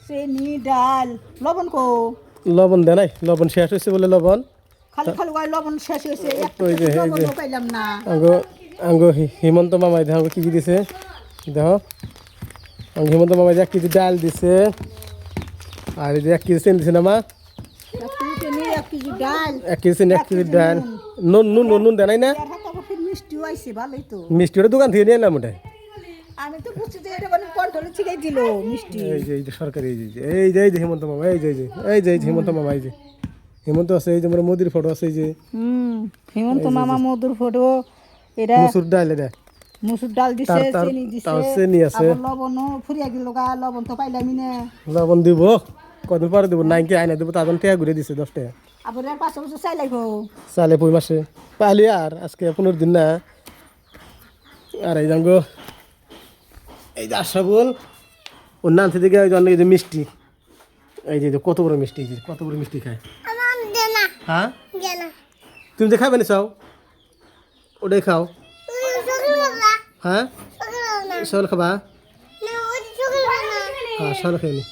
চেনি ডাল লবণ কো লবণ দেয় নাই লবণ শেষ হয়েছে বলে লবণ খালি খালি ওই লবণ শেষ হয়েছে ওই যে এই যে পাইলাম না আঙ্গো আঙ্গো হিমন্ত মামাই দেখো কি কি দিছে দেখো আঙ্গো হিমন্ত মামাই 1 কেজি ডাল দিছে আর এই যে 1 কেজি চেনি দিছে না মা 1 কেজি ডাল 1 কেজি চেনি 1 কেজি ডাল নুন নুন নুন দেয় নাই না মিষ্টি হয়েছে ভালোই তো মিষ্টি ওটা দোকান থেকে নিয়ে এলাম ওটা আমি তো বুঝছি যে এটা মানে কন্ট্রোলে ছিটাই দিল মিষ্টি এই যে সরকারি এই যে হিমন্ত মামা এই যে হিমন্ত মামা এই যে হিমন্ত আছে এই যে আমার মোদির ফটো আছে এই যে হিমন্ত মামা মধুর ফটো এটা মসুর ডাল এটা মুসুর ডাল দিছে চিনি দিছে তাও চিনি আছে আবার লবণ ফুরিয়া গেল গা লবণ তো পাইলামই না লবণ দিব কদিন পরে দিব নাইকে আইনা দিব তাজন টাকা ঘুরে দিছে 10 টাকা আবার 5 বছর চাই লাগবো চালে 5 মাসে পালি আর আজকে 15 দিন না আর এই জাঙ্গো এই যে আশাবুল ওর নাম থেকে ওই জন্য এই যে মিষ্টি এই যে কত বড় মিষ্টি এই যে কত বড় মিষ্টি খায় হ্যাঁ তুমি যে খাবে না চাও ওটাই খাও হ্যাঁ সকাল খাবা হ্যাঁ সকাল খেয়ে নি